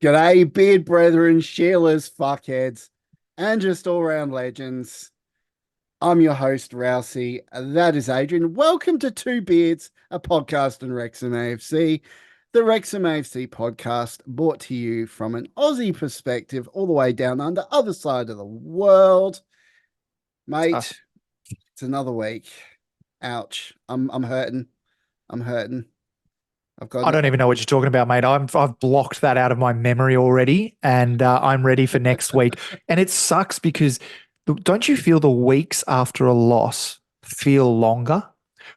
G'day, beard brethren, Sheilas, fuckheads, and just all-round legends. I'm your host, Rousey. That is Adrian. Welcome to Two Beards, a podcast and Wrexham AFC. The Wrexham AFC podcast brought to you from an Aussie perspective all the way down under other side of the world. Mate, it's another week. Ouch. I'm hurting. I'm hurting. I don't even know what you're talking about, mate. I've blocked that out of my memory already, and I'm ready for next week. And it sucks because don't you feel the weeks after a loss feel longer?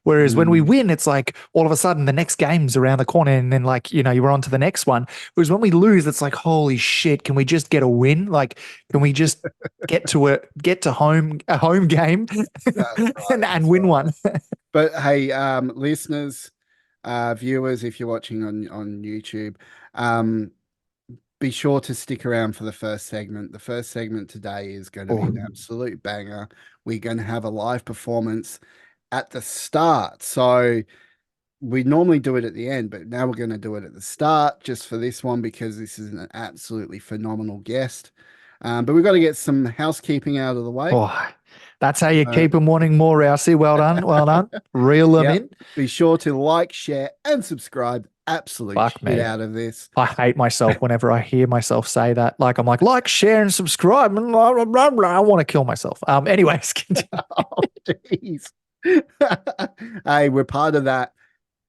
Whereas when we win, it's like all of a sudden the next game's around the corner, and then you're on to the next one. Whereas when we lose, it's like, holy shit, can we just get a win? Like, can we just get to a home game and win one? But hey, listeners, viewers, if you're watching on YouTube, be sure to stick around for the first segment. The first segment today is going to be an absolute banger. We're going to have a live performance at the start. So we normally do it at the end, but now we're going to do it at the start just for this one because this is an absolutely phenomenal guest. But we've got to get some housekeeping out of the way. Oh, that's how you keep them wanting more, Rousey. Well done. Well done. Reel them in. Be sure to like, share, and subscribe. Absolute shit out of this. I hate myself whenever I hear myself say that. Like, I'm like, share, and subscribe. And blah, blah, blah, blah. I want to kill myself. Anyways. Oh, jeez. Hey, we're part of that,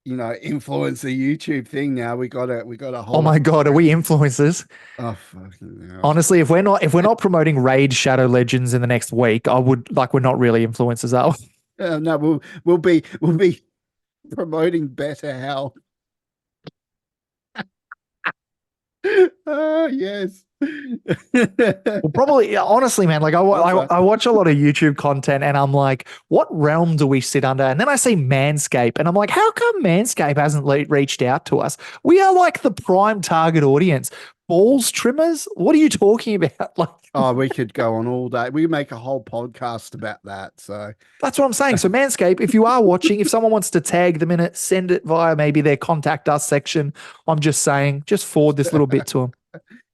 influencer YouTube thing now. We got a whole. Oh my God, are we influencers? Oh fucking hell. Honestly, if we're not promoting Raid Shadow Legends in the next week, we're not really influencers, are we? No, we'll be promoting better health. Oh yes. Well, probably, honestly, man, like I watch a lot of YouTube content and I'm like, what realm do we sit under? And then I see Manscaped and I'm like, how come Manscaped hasn't reached out to us? We are like the prime target audience. Balls trimmers? What are you talking about? Like, oh, we could go on all day. We make a whole podcast about that. So that's what I'm saying. So Manscaped, if you are watching, if someone wants to tag them in it, send it via maybe their contact us section. I'm just saying, just forward this little bit to them.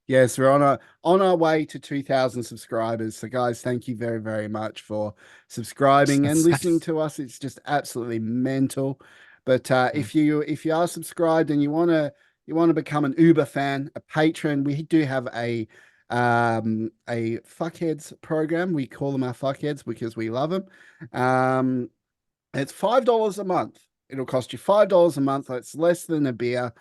Yes, we're on our way to 2,000 subscribers. So, guys, thank you very, very much for subscribing and listening to us. It's just absolutely mental. But if you are subscribed and you want to become an Uber fan, a patron, we do have a fuckheads program. We call them our fuckheads because we love them. It's $5 a month. It'll cost you $5 a month. It's less than a beer.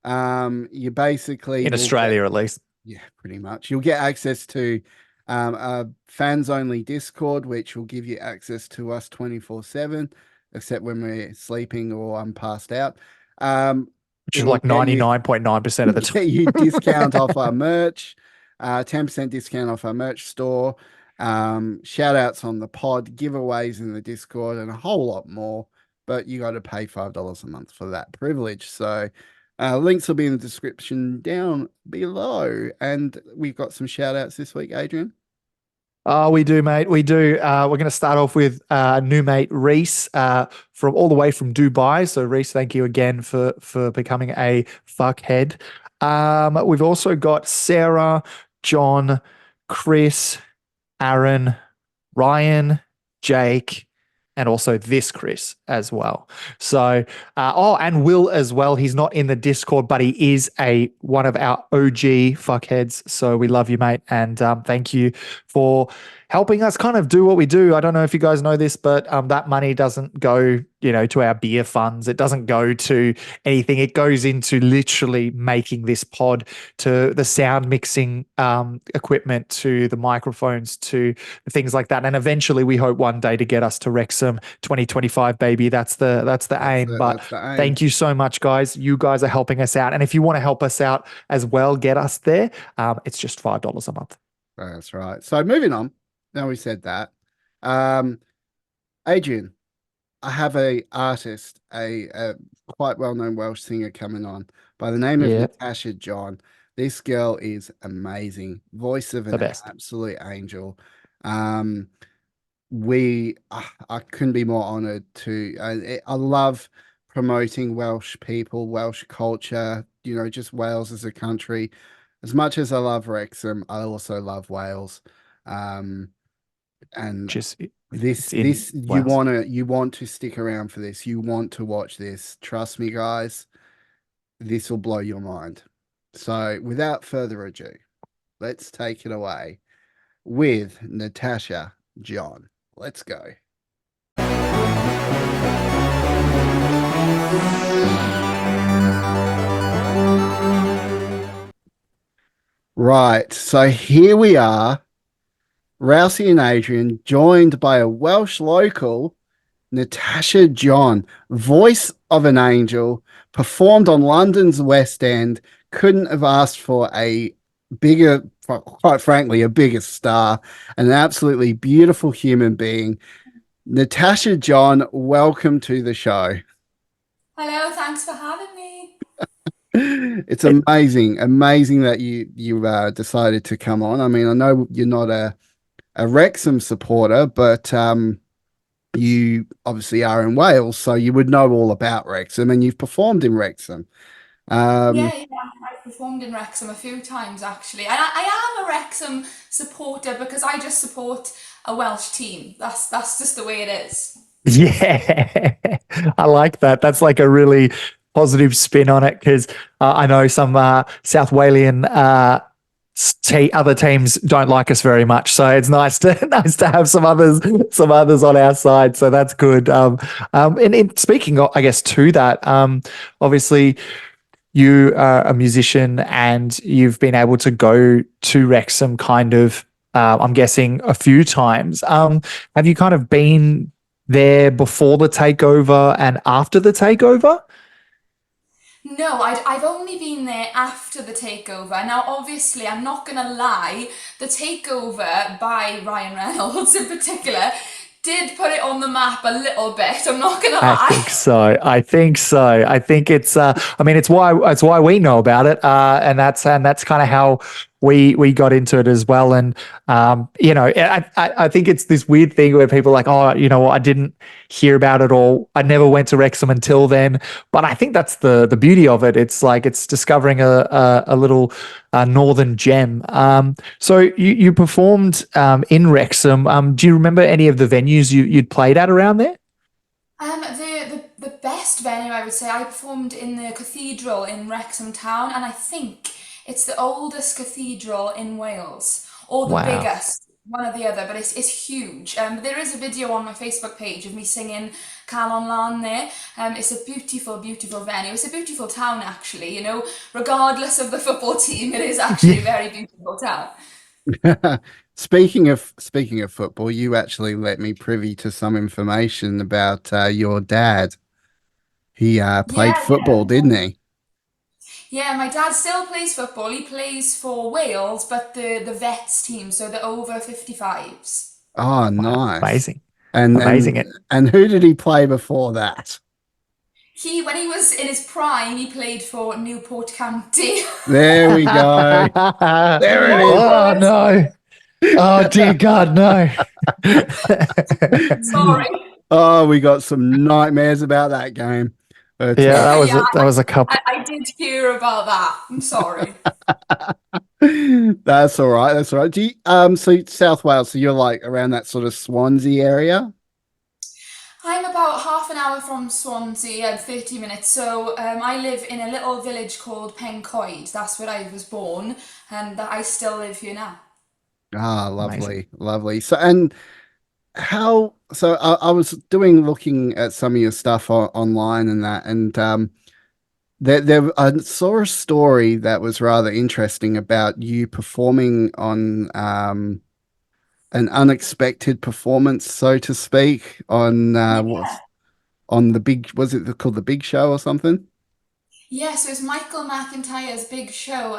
You basically in Australia at least. Yeah, pretty much. You'll get access to a fans only Discord, which will give you access to us 24/7, except when we're sleeping or I'm passed out. Which is like 99.9% of the time. Get you discount off our merch, 10% discount off our merch store, shout outs on the pod, giveaways in the Discord, and a whole lot more. But you got to pay $5 a month for that privilege. So links will be in the description down below. And we've got some shout outs this week, Adrian. Oh, we do, mate. We do. We're going to start off with new mate Reese from all the way from Dubai. So Reese, thank you again for becoming a fuckhead. We've also got Sarah, John, Chris, Aaron, Ryan, Jake, and also this Chris as well. So, and Will as well. He's not in the Discord, but he is one of our OG fuckheads. So we love you, mate, and thank you for helping us kind of do what we do. I don't know if you guys know this, but that money doesn't go, to our beer funds. It doesn't go to anything. It goes into literally making this pod, to the sound mixing equipment, to the microphones, to things like that. And eventually we hope one day to get us to Wrexham 2025, baby. That's the aim. But thank you so much, guys. You guys are helping us out. And if you want to help us out as well, get us there. It's just $5 a month. That's right. So moving on. Now we said that. Adrian, I have a artist, a quite well-known Welsh singer coming on by the name of Natasha John. This girl is amazing. Voice of an absolute angel. I couldn't be more honored to. I love promoting Welsh people, Welsh culture, just Wales as a country. as much as I love Wrexham, I also love Wales. Um, and Just this it's in this Wales. you want to stick around for this. You want to watch this. Trust me, guys, this will blow your mind. So, without further ado, let's take it away with Natasha John. Let's go. Right, so here we are, Rousey and Adrian, joined by a Welsh local, Natasha John, voice of an angel, performed on London's West End. Couldn't have asked for a bigger, quite frankly, a bigger star, an absolutely beautiful human being. Natasha John, welcome to the show. Hello, thanks for having me. It's amazing that you decided to come on. I mean, I know you're not a Wrexham supporter, but you obviously are in Wales, so you would know all about Wrexham, and you've performed in Wrexham. Yeah, I've performed in Wrexham a few times actually. And I am a Wrexham supporter because I just support a Welsh team. That's just the way it is. Yeah, I like that. That's like a really positive spin on it because I know some South Walian other teams don't like us very much, so it's nice to nice to have some others on our side. So that's good. And speaking, I guess to that, obviously you are a musician and you've been able to go to Wrexham kind of, I'm guessing, a few times. Have you kind of been there before the takeover and after the takeover? No, I've only been there after the takeover. Now, obviously, I'm not gonna lie, the takeover by Ryan Reynolds in particular did put it on the map a little bit. I'm not gonna I lie. think so. I think so. I think it's. I mean, it's why we know about it, and that's kind of how we got into it as well. And I think it's this weird thing where people are like, oh, you know what, I didn't hear about it, or I never went to Wrexham until then. But I think that's the beauty of it. It's like it's discovering a little northern gem. So you performed in Wrexham. Do you remember any of the venues you'd played at around there? The best venue I would say I performed in the cathedral in Wrexham town, and I think it's the oldest cathedral in Wales, or the Wow. biggest, one or the other. But it's huge. There is a video on my Facebook page of me singing Calon Lan there. It's a beautiful, beautiful venue. It's a beautiful town actually. You know, regardless of the football team, it is actually a very beautiful town. Speaking of football, you actually let me privy to some information about your dad. He played Yeah, football, didn't he? yeah, my dad still plays football. He plays for Wales, but the vets team, so the over 55s. Oh, Wow. nice. Amazing. And Amazing. and and who did he play before that? When he was in his prime, he played for Newport County. There we go. There it is. Oh no. Oh dear God, no. Sorry. Oh, we got some nightmares about that game. But Yeah, that was Yeah, a, that was a couple. I did hear about that. I'm sorry. that's all right. That's all right. So South Wales, so you're like around that sort of Swansea area? I'm about half an hour from Swansea and 30 minutes. So I live in a little village called Pencoed. That's where I was born, and I still live here now. Ah, Amazing. lovely, lovely. So I was looking at some of your stuff online and that, and I saw a story that was rather interesting about you performing on an unexpected performance, so to speak, on Yeah. on the big, was it called the Big Show or something? Yeah, so it's Michael McIntyre's big show.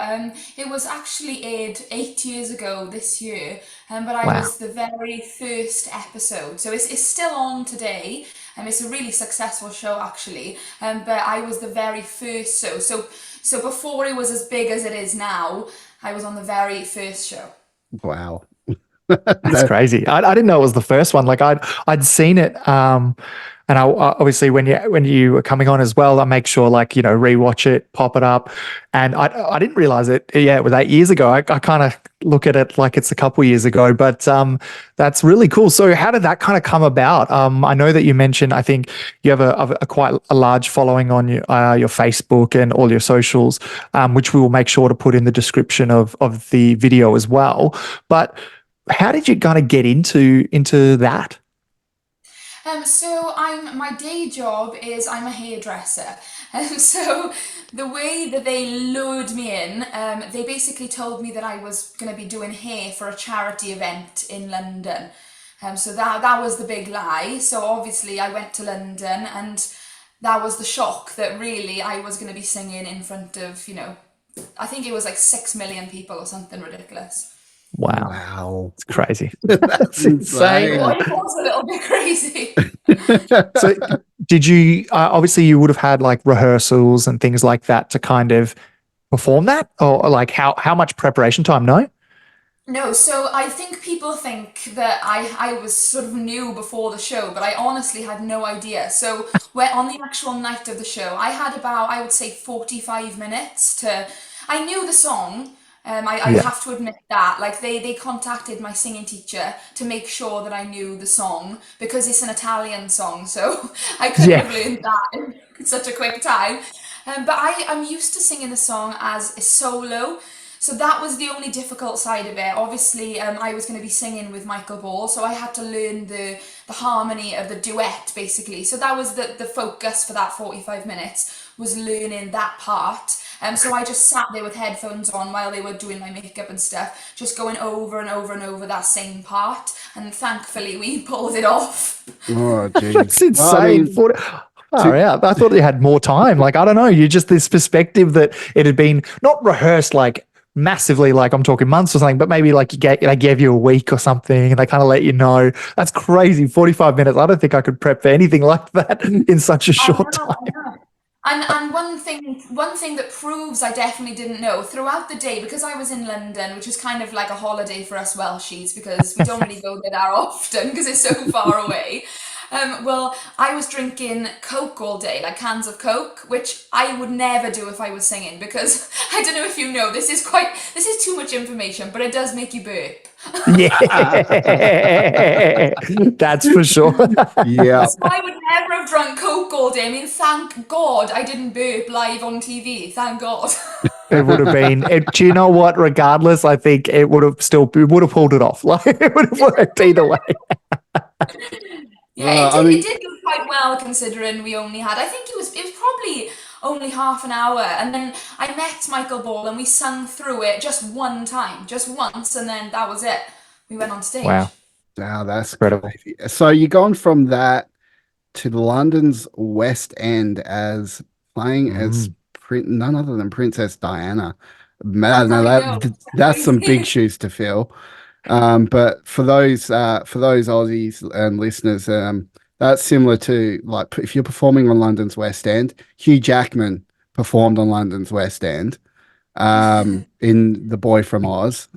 It was actually aired 8 years ago this year, but I Wow. was the very first episode. So it's still on today, and it's a really successful show actually. But I was the very first show. So before it was as big as it is now, I was on the very first show. Wow. That's That, crazy. I didn't know it was the first one. Like I'd seen it. And I obviously when you were coming on as well, I make sure rewatch it, pop it up. And I didn't realize it. Yeah, it was 8 years ago. I kind of look at it like it's a couple years ago, but that's really cool. So how did that kind of come about? I know that you mentioned, I think you have a quite a large following on your Facebook and all your socials, which we will make sure to put in the description of the video as well. But how did you kind of get into that? So my day job is I'm a hairdresser. So the way that they lured me in, they basically told me that I was going to be doing hair for a charity event in London. So that was the big lie. So obviously I went to London, and that was the shock that really I was going to be singing in front of, I think it was like 6 million people or something ridiculous. Wow. It's crazy. That's insane. Well, it was a little bit crazy. So did you, obviously you would have had like rehearsals and things like that to kind of perform that, or like how much preparation time? No, so I think people think that I was sort of new before the show, but I honestly had no idea. So on the actual night of the show, I had about, I would say 45 minutes I knew the song. I have to admit that, like they contacted my singing teacher to make sure that I knew the song, because it's an Italian song, so I couldn't have learned that in such a quick time. But I'm used to singing the song as a solo, so that was the only difficult side of it. Obviously, I was going to be singing with Michael Ball, so I had to learn the harmony of the duet, basically. So that was the focus for that 45 minutes, was learning that part. So I just sat there with headphones on while they were doing my makeup and stuff, just going over and over and over that same part. And thankfully, we pulled it off. Oh, geez. That's insane. I thought you had more time. Like, I don't know. You just this perspective that it had been not rehearsed like massively, like I'm talking months or something, but maybe like they gave you a week or something and they kind of let you know. That's crazy. 45 minutes. I don't think I could prep for anything like that in such a short time. And one thing that proves I definitely didn't know, throughout the day, because I was in London, which is kind of like a holiday for us Welshies, because we don't really go there that often because it's so far away. Well, I was drinking Coke all day, like cans of Coke, which I would never do if I was singing, because I don't know if you know, this is too much information, but it does make you burp. Yeah, that's for sure. Yeah. So I would never have drunk Coke all day. I mean, thank God I didn't burp live on TV. Thank God. It would have been. Do you know what? Regardless, I think it would have pulled it off. Like it would have worked either way. Yeah, it did go quite well considering we only had. I think it was probably only half an hour, and then I met Michael Ball and we sung through it just one time, just once, and then that was it. We went on stage. Wow, That's incredible. crazy. So you've gone from that to London's West End as playing as none other than Princess Diana. Man, that's some big shoes to fill. But for those Aussies and listeners, that's similar to like if you're performing on London's West End. Hugh Jackman performed on London's West End in The Boy from Oz.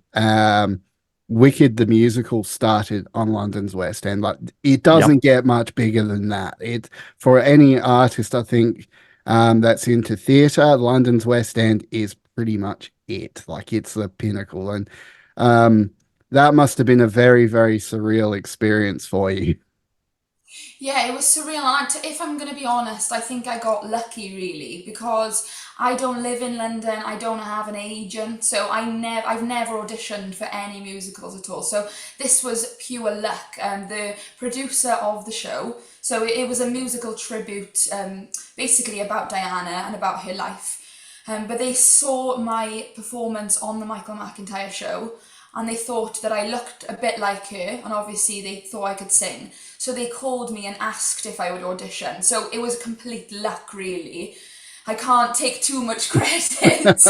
Wicked the musical started on London's West End. Like it doesn't get much bigger than that. It for any artist, I think, that's into theatre, London's West End is pretty much it. Like it's the pinnacle, and that must have been a very, very surreal experience for you. Yeah, it was surreal. And if I'm going to be honest, I think I got lucky really, because I don't live in London. I don't have an agent, so I've never auditioned for any musicals at all. So this was pure luck. The producer of the show, so it was a musical tribute, basically about Diana and about her life. But they saw my performance on the Michael McIntyre show, and they thought that I looked a bit like her, and obviously they thought I could sing. So they called me and asked if I would audition. So it was complete luck, really. I can't take too much credit.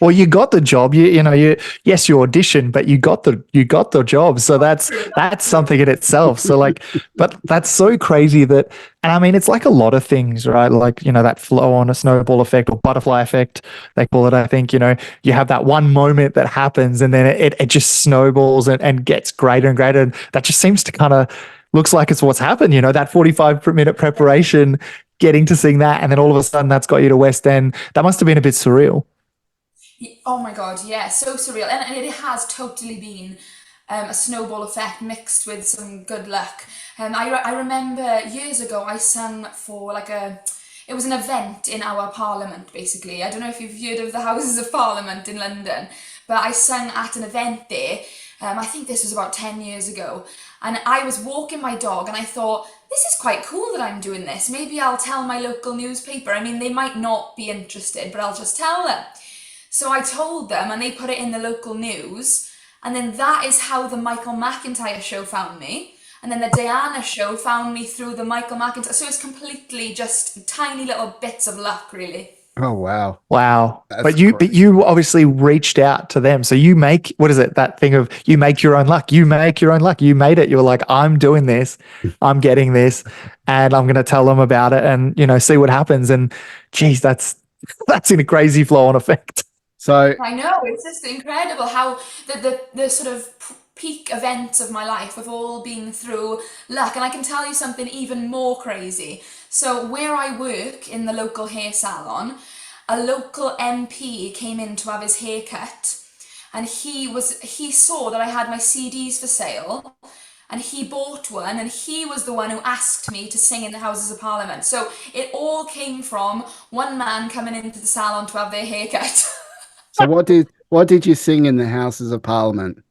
Well, you got the job. You auditioned, but you got the job. So that's something in itself. So like, but that's so crazy that, and I mean, it's like a lot of things, right? Like, that flow on a snowball effect or butterfly effect, they call it. I think, you have that one moment that happens and then it just snowballs and gets greater and greater. And that just seems to kind of looks like it's what's happened. That 45-minute preparation, getting to sing that, and then all of a sudden that's got you to West End. That must have been a bit surreal. Oh my God, yeah, so surreal. And it has totally been a snowball effect mixed with some good luck. I remember years ago I sang for it was an event in our parliament basically. I don't know if you've heard of the Houses of Parliament in London, but I sang at an event there. I think this was about 10 years ago. And I was walking my dog and I thought, this is quite cool that I'm doing this. Maybe I'll tell my local newspaper. I mean, they might not be interested, but I'll just tell them. So I told them and they put it in the local news. And then that is how the Michael McIntyre show found me. And then the Diana show found me through the Michael McIntyre. So it's completely just tiny little bits of luck, really. Oh, wow. Wow. That's But you great. obviously reached out to them. So you make, what is it? That thing of you make your own luck. You make your own luck. You made it. You were like, I'm doing this. I'm getting this, and I'm going to tell them about it and, see what happens. And geez, that's in a crazy flow on effect. So I know, it's just incredible how the sort of peak events of my life have all been through luck. And I can tell you something even more crazy. So where I work in the local hair salon, a local MP came in to have his hair cut, and he saw that I had my CDs for sale, and he bought one, and he was the one who asked me to sing in the Houses of Parliament. So it all came from one man coming into the salon to have their hair cut. So what did you sing in the Houses of Parliament?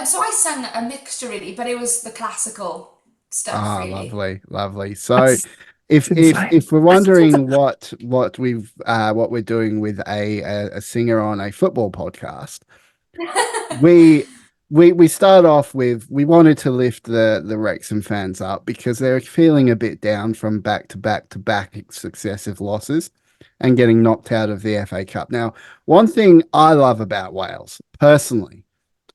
So I sang a mixture really, but it was the classical stuff really. Lovely. So That's insane. if we're wondering what we're doing with a singer on a football podcast, we start off with, we wanted to lift the Wrexham fans up because they're feeling a bit down from back to back successive losses and getting knocked out of the FA Cup. Now, one thing I love about Wales personally,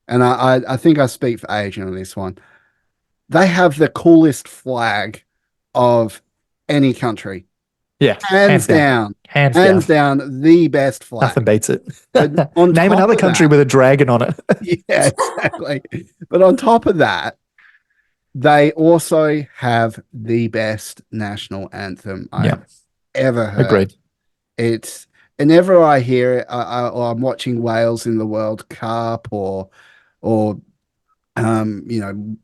and I think I speak for Adrian on this one, they have the coolest flag of any country. Yeah. Hands down, the best flag. Nothing beats it. But on Name top another of country that- with a dragon on it. Yeah, exactly. But on top of that, they also have the best national anthem I've ever heard. Agreed. It's whenever I hear it, I'm watching Wales in the World Cup or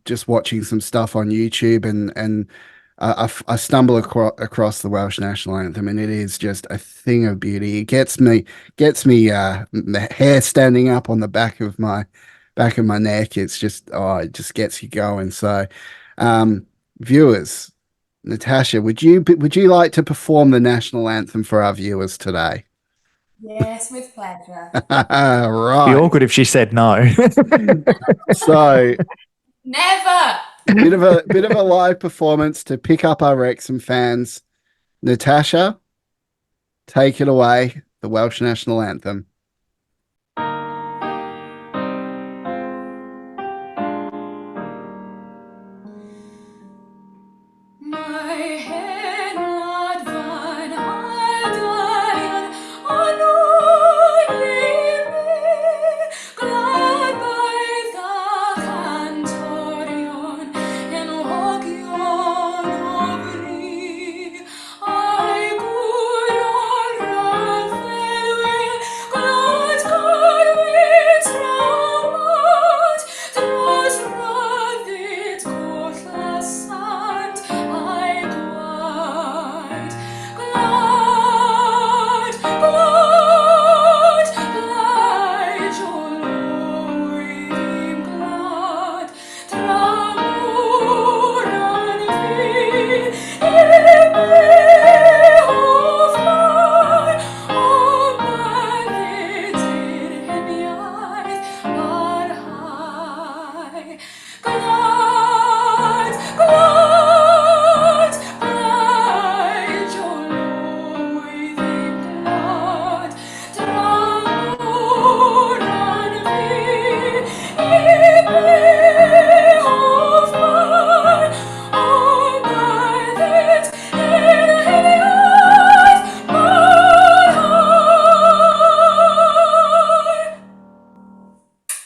just watching some stuff on YouTube, and I stumble across the Welsh national anthem, and it is just a thing of beauty. It gets me the hair standing up on the back of my neck. It's just it just gets you going. So, viewers, Natasha, would you like to perform the national anthem for our viewers today? Yes, with pleasure. Right. Be awkward if she said no. So Never. bit of a live performance to pick up our Wrexham fans. Natasha, take it away, the Welsh national anthem.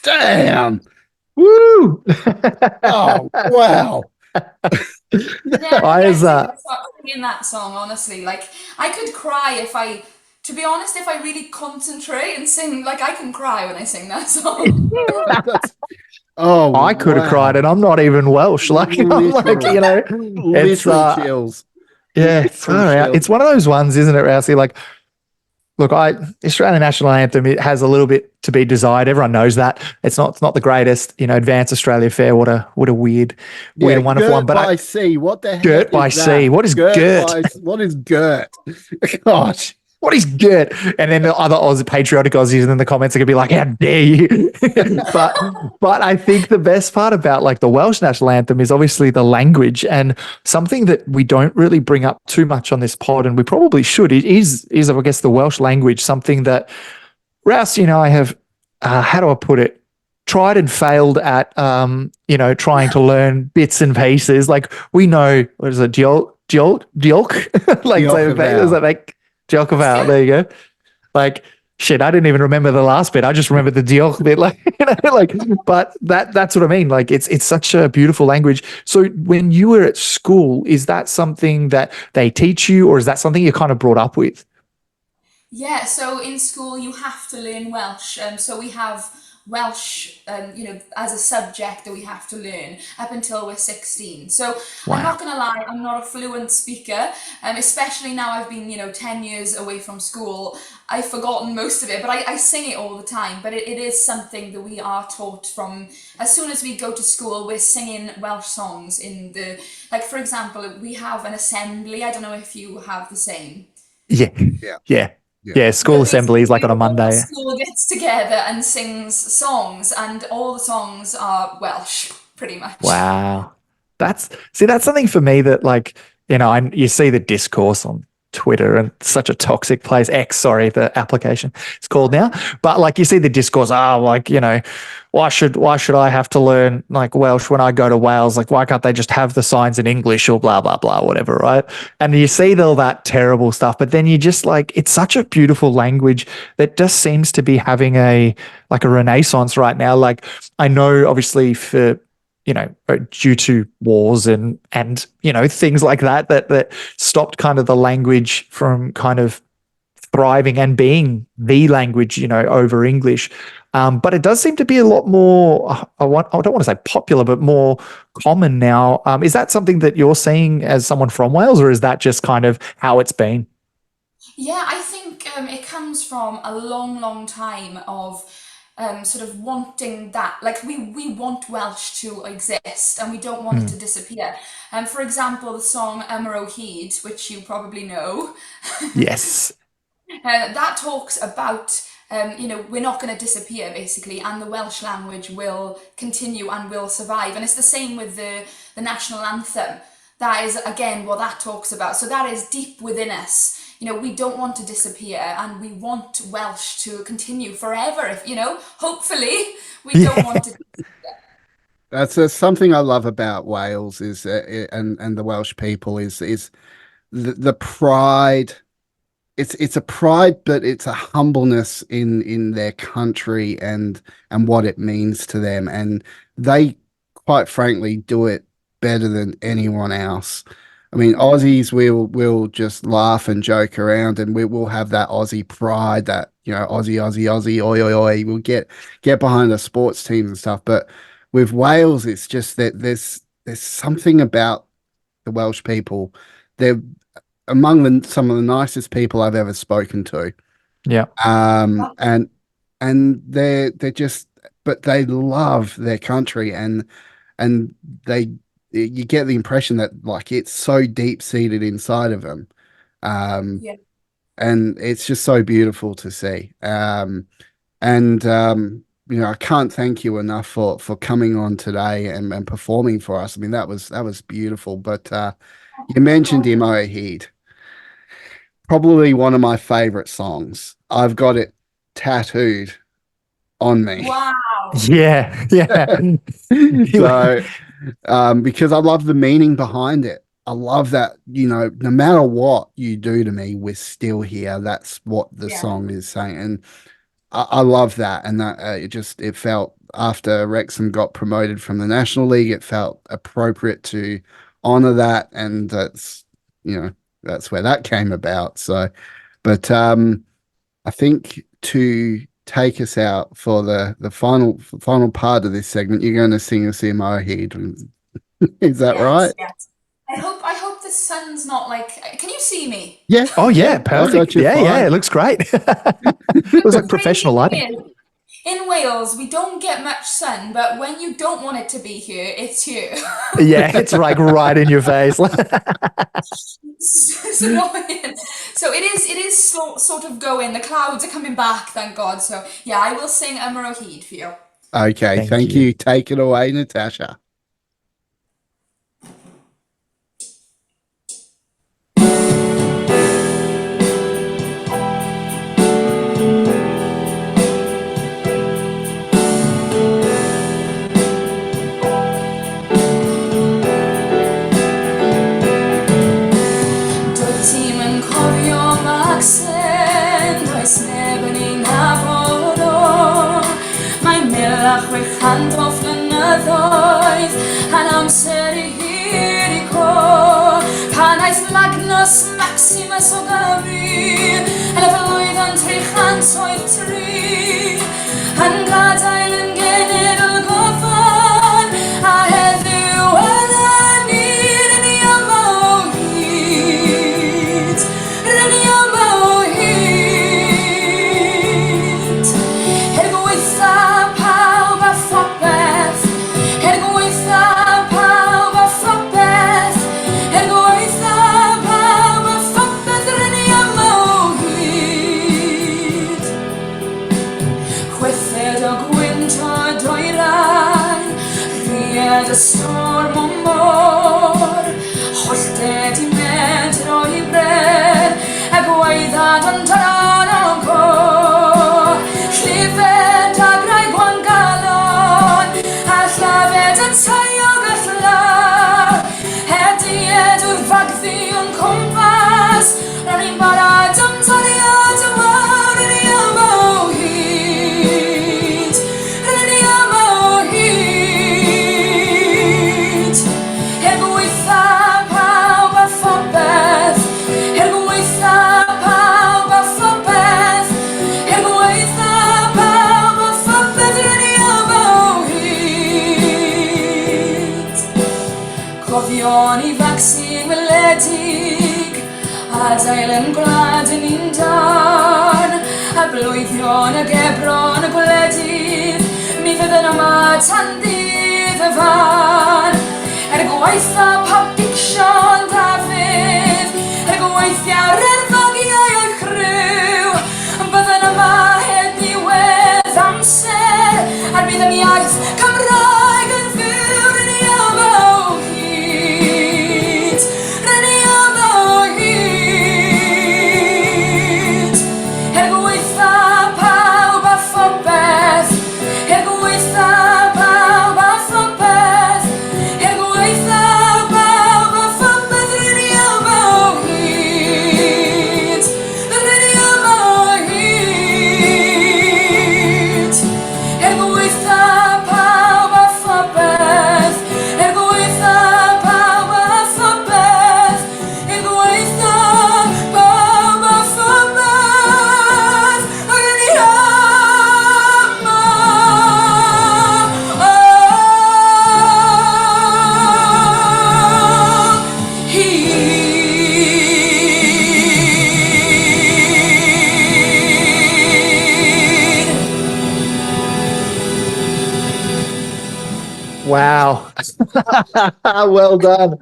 Damn. Woo! Oh, wow. Yeah, I was start singing that song, honestly. Like, I could cry to be honest, if I really concentrate and sing, like, I can cry when I sing that song. That's oh I could have cried, wow. and I'm not even Welsh. Like I'm like, Literal, it's literal chills. yeah, Literal far out. chills. It's one of those ones, isn't it, Rousey? Like, look, Australian national anthem, it has a little bit to be desired. Everyone knows that. It's not the greatest. Advance Australia Fair. What a weird Yeah, and wonderful one. Girt But by sea. What the Girt heck by is that? sea. What is Girt? What is Girt? Gosh. What is Girt? And then the other patriotic Aussies in the comments are gonna be like, "How dare you?" but I think the best part about like the Welsh national anthem is obviously the language, and something that we don't really bring up too much on this pod, and we probably should. It is I guess the Welsh language, something that Rouse, I have, how do I put it? Tried and failed at, trying to learn bits and pieces. Like we know, what is it, diolch? Like, so is that like Diolch? There you go. Like, shit, I didn't even remember the last bit. I just remember the diolch bit. Like, but that's what I mean. Like, it's such a beautiful language. So when you were at school, is that something that they teach you, or is that something you're kind of brought up with? Yeah, so in school you have to learn Welsh. So we have Welsh, as a subject that we have to learn up until we're 16. So I'm Wow. not gonna lie, I'm not a fluent speaker, especially now I've been, 10 years away from school. I've forgotten most of it, but I sing it all the time. But it is something that we are taught from as soon as we go to school. We're singing Welsh songs like for example, we have an assembly. I don't know if you have the same. Yeah. Yeah. Yeah. Yeah. Yeah. School assembly is like on a All the Monday. school gets together and sings songs, and all the songs are Welsh, pretty much. Wow. That's something for me that like, you see the discourse on Twitter, and it's such a toxic place. X, sorry, the application it's called now. But like you see the discourse, like, why should I have to learn like Welsh when I go to Wales? Like, why can't they just have the signs in English or blah, blah, blah, whatever, right? And you see all that terrible stuff, but then you just like, it's such a beautiful language that just seems to be having a renaissance right now. Like, I know obviously for due to wars and things like that stopped kind of the language from kind of thriving and being the language over English. But it does seem to be a lot more, I don't want to say popular, but more common now. Is that something that you're seeing as someone from Wales, or is that just kind of how it's been? Yeah, I think it comes from a long, long time of sort of wanting that. Like we want Welsh to exist, and we don't want it to disappear. For example, the song Ymro Hyd, which you probably know, Yes. that talks about we're not going to disappear basically, and the Welsh language will continue and will survive. And it's the same with the national anthem. That is again what that talks about. So that is deep within us. We don't want to disappear, and we want Welsh to continue forever. If hopefully we don't want to. That's something I love about Wales is and the Welsh people is the pride. It's a pride, but it's a humbleness in their country and what it means to them, and they quite frankly do it better than anyone else. I mean, Aussies will just laugh and joke around, and we will have that Aussie pride, that Aussie, Aussie, Aussie, oi, oi, oi. We'll get behind the sports teams and stuff. But with Wales, it's just that there's something about the Welsh people. They're among some of the nicest people I've ever spoken to. Yeah. And they're just, but they love their country, and they you get the impression that like it's so deep seated inside of them. Yeah. And it's just so beautiful to see. And I can't thank you enough for coming on today and performing for us. I mean, that was beautiful. But you mentioned Imo Heed, probably one of my favorite songs. I've got it tattooed on me. Wow. Yeah. Yeah. So, because I love the meaning behind it. I love that, no matter what you do to me, we're still here. That's what the song is saying. And I love that. And that it felt after Wrexham got promoted from the National League, it felt appropriate to honour that, and that's where that came about. So, but I think to take us out for the final part of this segment, you're going to sing us in Mohid. Is that right? Yes. I hope the sun's not like. Can you see me? Yeah. Oh yeah, I got perfect. you fine. Yeah, it looks great. It looks like professional lighting. In Wales, we don't get much sun, but when you don't want it to be here, it's here. Yeah, it's like right in your face. It's annoying. So it is sort of going. The clouds are coming back, thank God. So yeah, I will sing Ymar o Hyd for you. Okay, thank you. Take it away, Natasha. Hand off mynyddoedd yn amser I hir I co pan aeth Magnus Maximus o Gymru yn y flwyddyn 303 yn gadael yn genedl gofan a heddiw yn yr yn I yma o hyd yn I yma o hyd gweitha pawb a phopeth gweitha pawb a phopeth gweitha pawb a phopeth yn I yma o hyd chwethed o gwynt o dwyrain rhied y storm o môr hollted I medr o'i bred gweithad yn dran o go llifed a grau gwan galon a llafed yn taiog y llaw hedied o'r fagddi yn cwmpas rhan i'n barad am taliad y wawr yn I yma o hyd yn I yma o hyd gweitha pawb a phopeth gweitha pawb a phopeth gweitha pawb a phopeth yn I yma o hyd Cofion I vaccine weledig adael yn gwlad yn un dan a blwyddion y gebron y gwledydd mi fydden yma tan ddydd y fan gweitha pop diction Dafydd gweithiau'r erfagiau o'i chryw bydden yma heb ddiwedd amser a bydd yn iaith Cymraeg yn fyw yn I yma o hyd yn I yma o hyd gweitha pawb a phopeth gweitha pawb a phopeth gweitha pawb a phopeth yn I yma o hyd yn I yma o hyd gweitha pawb a phopeth gweitha pawb a phopeth gweitha pawb a phopeth yn I yma Wow. Well done.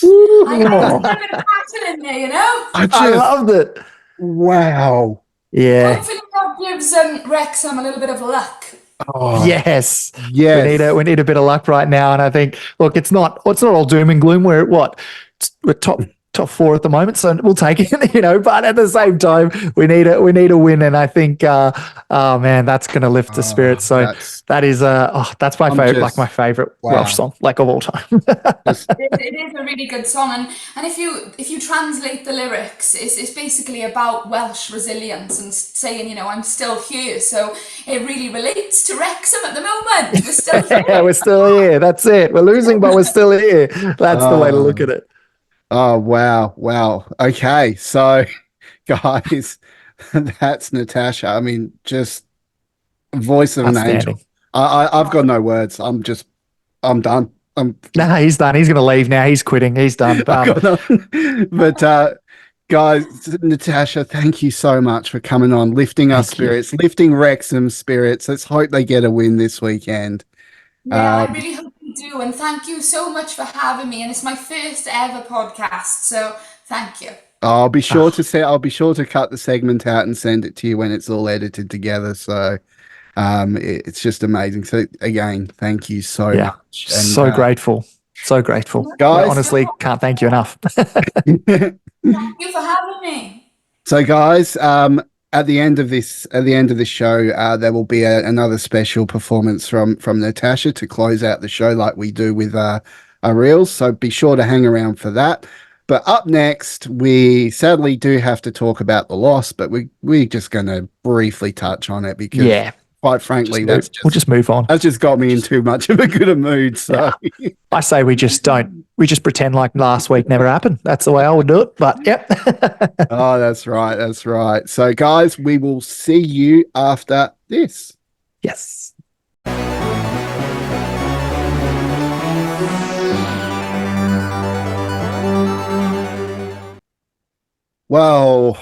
I got a bit of passion in there, you know? I loved it. Wow. Yeah. Hopefully that gives Wrexham a little bit of luck. Oh, Yes. yes. We need a bit of luck right now. And I think, look, it's not all doom and gloom. We're at what? We're top top 4 at the moment, so we'll take it, but at the same time, we need a win. And I think, oh man, that's going to lift the spirits. So that's my favorite, like my favorite Welsh song, like of all time. It is a really good song, and if you translate the lyrics, it's basically about Welsh resilience and saying, I'm still here. So it really relates to Wrexham at the moment. We're still here. Yeah, we're still here. That's it. We're losing, but we're still here. That's the way to look at it. Oh, wow. Okay, so guys, that's Natasha. I mean, just voice of an angel. I've got no words. I'm done. Nah, he's done. He's going to leave now. He's quitting. He's done. But guys, Natasha, thank you so much for coming on, lifting our spirits, lifting Wrexham's spirits. Let's hope they get a win this weekend. Yeah, I really hope you do, and thank you so much for having me. And it's my first ever podcast, so thank you. I'll be sure to cut the segment out and send it to you when it's all edited together. So it's just amazing. So again, thank you so much. And, so grateful. So grateful. Guys, I honestly can't thank you enough. Thank you for having me. So guys, at the end of this show, there will be another special performance from Natasha to close out the show, like we do with our reels. So be sure to hang around for that. But up next, we sadly do have to talk about the loss, but we're just going to briefly touch on it because, quite frankly, we'll just move on. That's just got me in too much of a good a mood. So I say we just pretend like last week never happened. That's the way I would do it. But Oh, that's right. So guys, we will see you after this. Yes. Well,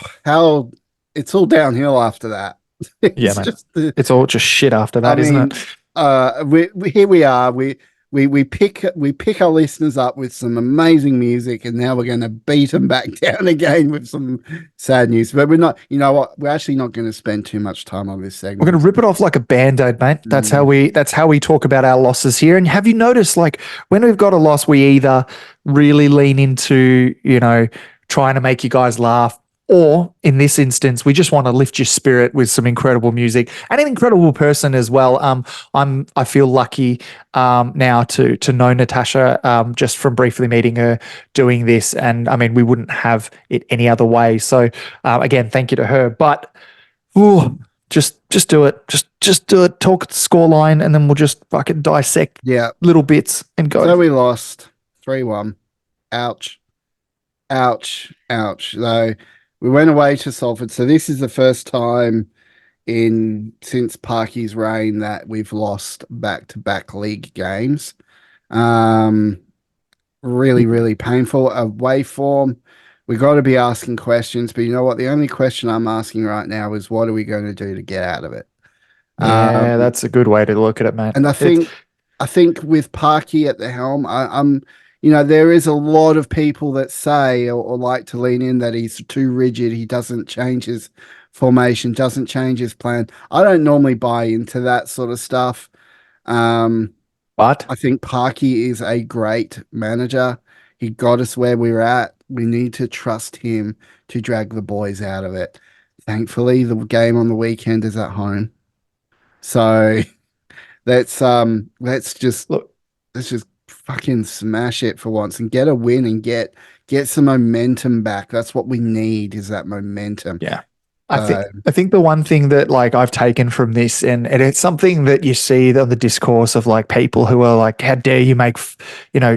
it's all downhill after that. It's all just shit after that, isn't it? Here we are. We pick our listeners up with some amazing music, and now we're going to beat them back down again with some sad news. But we're not. You know what? We're actually not going to spend too much time on this segment. We're going to rip it off like a band-aid, mate. That's how we talk about our losses here. And have you noticed, like, when we've got a loss, we either really lean into, trying to make you guys laugh, or in this instance, we just want to lift your spirit with some incredible music and an incredible person as well. I feel lucky now to know Natasha just from briefly meeting her, doing this, and I mean we wouldn't have it any other way. So again, thank you to her. But just do it, just do it. Talk scoreline, and then we'll just fucking dissect little bits and go. So we lost 3-1. Ouch. Though. We went away to Salford, so this is the first time since Parky's reign that we've lost back-to-back league games. Really painful. Away form, we got to be asking questions, but you know what? The only question I'm asking right now is what are we going to do to get out of it? Yeah, that's a good way to look at it, man. And I think with Parky at the helm, I'm there is a lot of people that say or like to lean in that he's too rigid. He doesn't change his formation, doesn't change his plan. I don't normally buy into that sort of stuff. But I think Parky is a great manager. He got us where we're at. We need to trust him to drag the boys out of it. Thankfully, the game on the weekend is at home. So let's just fucking smash it for once and get a win and get some momentum back. That's what we need, is that momentum. Yeah. I think the one thing that like I've taken from this, and it's something that you see on the discourse of like people who are like, how dare you make,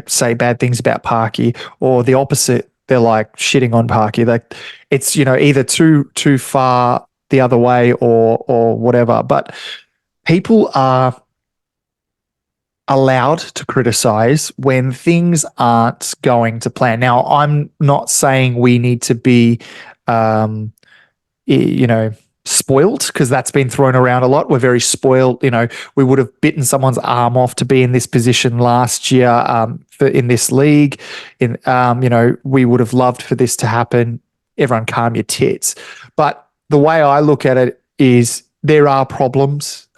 say bad things about Parky, or the opposite. They're like shitting on Parky. Like it's, either too far the other way or whatever, but people are allowed to criticize when things aren't going to plan. Now, I'm not saying we need to be, spoiled, because that's been thrown around a lot. We're very spoiled. We would have bitten someone's arm off to be in this position last year in this league. We would have loved for this to happen. Everyone calm your tits. But the way I look at it is there are problems.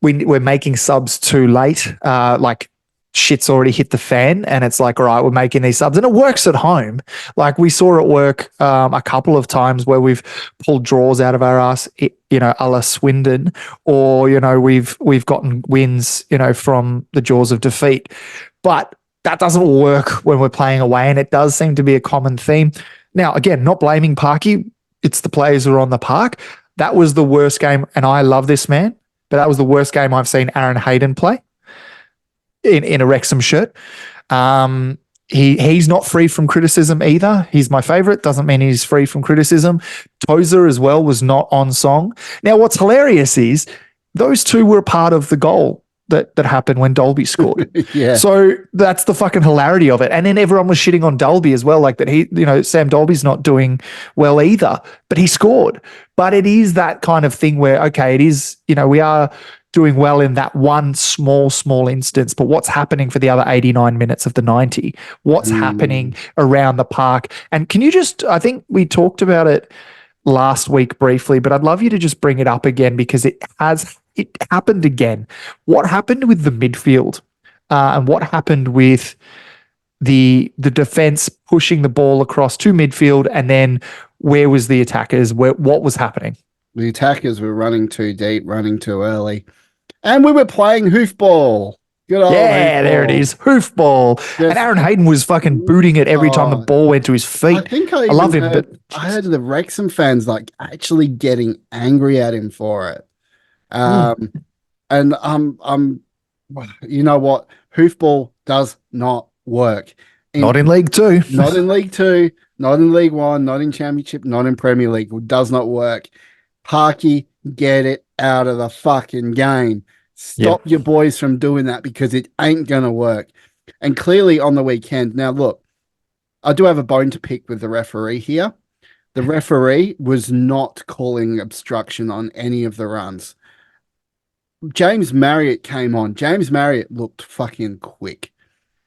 We're making subs too late. Like shit's already hit the fan and it's like, all right, we're making these subs, and it works at home. Like we saw it work a couple of times where we've pulled draws out of our ass, a la Swindon, or, we've gotten wins, from the jaws of defeat. But that doesn't work when we're playing away, and it does seem to be a common theme. Now, again, not blaming Parky. It's the players who are on the park. That was the worst game, and I love this man, but that was the worst game I've seen Aaron Hayden play in a Wrexham shirt. He's not free from criticism either. He's my favourite. Doesn't mean he's free from criticism. Tozer as well was not on song. Now, what's hilarious is those two were part of the goal that happened when Dolby scored. Yeah. So that's the fucking hilarity of it. And then everyone was shitting on Dolby as well, like that Sam Dolby's not doing well either, but he scored. But it is that kind of thing where, okay, it is, we are doing well in that one small instance, but what's happening for the other 89 minutes of the 90? What's happening around the park? And can you I think we talked about it last week briefly, but I'd love you to just bring it up again because it happened again. What happened with the midfield and what happened with the defense pushing the ball across to midfield, and then where was the attackers? What was happening? The attackers were running too deep, running too early, and we were playing hoofball. Good old hoofball. There it is, hoofball. And Aaron Hayden was fucking booting it every time the ball went to his feet. I think I love him, but I heard the Wrexham fans like actually getting angry at him for it. And you know what? Hoofball does not work. Not in League Two. Not in League Two. Not in League One. Not in Championship. Not in Premier League. It does not work. Parky, get it out of the fucking game. Stop your boys from doing that because it ain't going to work. And clearly on the weekend, now look, I do have a bone to pick with the referee here. The referee was not calling obstruction on any of the runs. James Marriott came on. James Marriott looked fucking quick.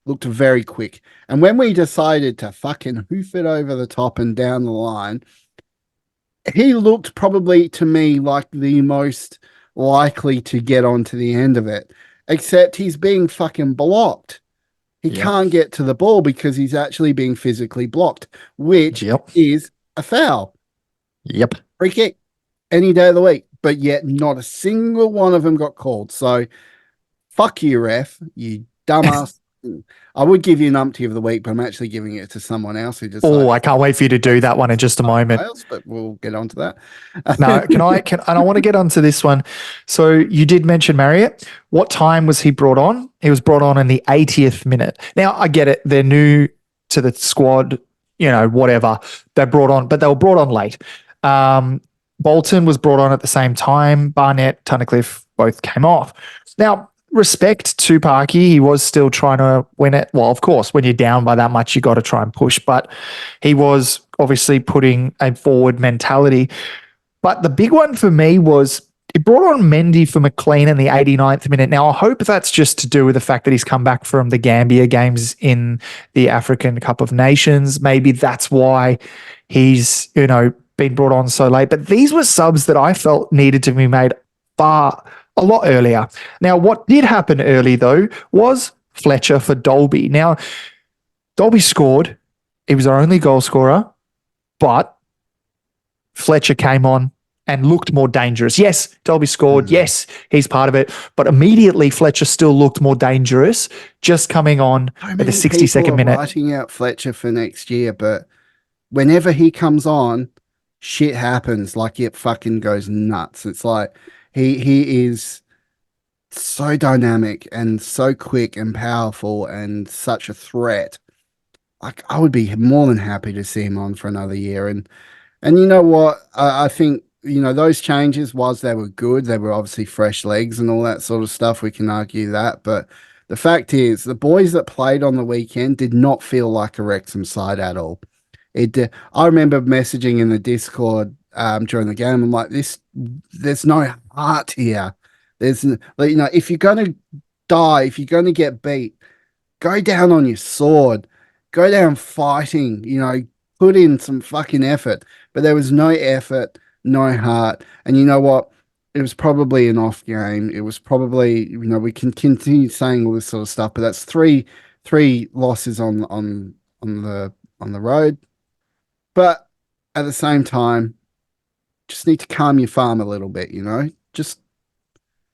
Looked very quick. And when we decided to fucking hoof it over the top and down the line, he looked probably to me like the most likely to get onto the end of it, except he's being fucking blocked. He can't get to the ball because he's actually being physically blocked, which is a foul. Yep. Free kick any day of the week, but yet not a single one of them got called. So fuck you, ref, you dumbass. I would give you Numpty of the week, but I'm actually giving it to someone else who just. I can't wait for you to do that one in just a moment. But we'll get on to that. No, and I want to get onto this one. So you did mention Marriott. What time was he brought on? He was brought on in the 80th minute. Now I get it. They're new to the squad, whatever. They're brought on, but they were brought on late. Bolton was brought on at the same time. Barnett, Tunnicliffe both came off. Now, respect to Parky, he was still trying to win it. Well, of course, when you're down by that much, you got to try and push. But he was obviously putting a forward mentality. But the big one for me was he brought on Mendy for McLean in the 89th minute. Now, I hope that's just to do with the fact that he's come back from the Gambia games in the African Cup of Nations. Maybe that's why he's, been brought on so late. But these were subs that I felt needed to be made a lot earlier. Now, what did happen early, though, was Fletcher for Dolby. Now, Dolby scored. He was our only goal scorer, but Fletcher came on and looked more dangerous. Yes, Dolby scored. Yes, he's part of it. But immediately, Fletcher still looked more dangerous just coming on at the 62nd minute. Writing out Fletcher for next year, but whenever he comes on, shit happens. Like, it fucking goes nuts. It's like he is so dynamic and so quick and powerful and such a threat. Like, I would be more than happy to see him on for another year. And you know what? I think, those changes, whilst they were good, they were obviously fresh legs and all that sort of stuff. We can argue that. But the fact is, the boys that played on the weekend did not feel like a Wrexham side at all. I remember messaging in the Discord during the game. I'm like, there's no heart here. There's, if you're going to die, if you're going to get beat, go down on your sword, go down fighting, put in some fucking effort. But there was no effort, no heart. And you know what? it was probably an off game. It was probably, we can continue saying all this sort of stuff, but that's three losses on the road. But at the same time, just need to calm your farm a little bit, just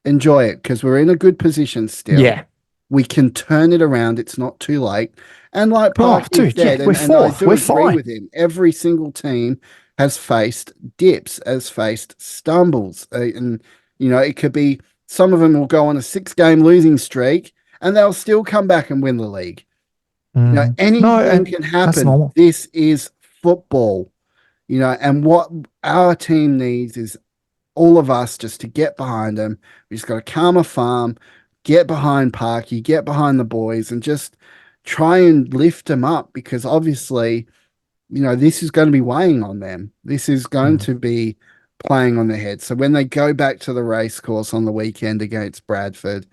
enjoy it because we're in a good position still. Yeah. We can turn it around. It's not too late. And like Parky dude, said, we're and I fourth. do We're agree fine. with him, every single team has faced dips, has faced stumbles. And, it could be some of them will go on a 6-game losing streak and they'll still come back and win the league. Anything can that's happen. normal. This is football, and what our team needs is all of us just to get behind them. We just got to calm a farm, get behind Parky, get behind the boys, and just try and lift them up because obviously, this is going to be weighing on them. This is going to be playing on their head. So when they go back to the race course on the weekend against Bradford,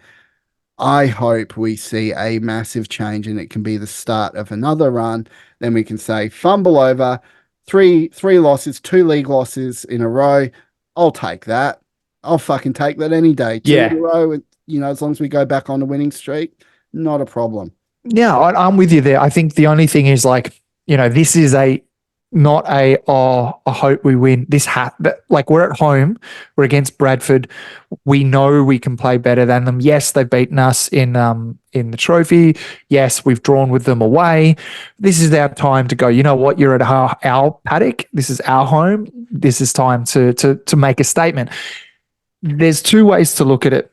I hope we see a massive change and it can be the start of another run. Then we can say fumble over, three losses, 2 league losses in a row. I'll take that. I'll fucking take that any day. 2 in a row, as long as we go back on the winning streak, not a problem. Yeah, I'm with you there. I think the only thing is this is not a I hope we win. We're at home, we're against Bradford. We know we can play better than them. Yes, they've beaten us in the trophy. Yes, we've drawn with them away. This is our time to go. You know what? You're at our paddock. This is our home. This is time to make a statement. There's 2 ways to look at it.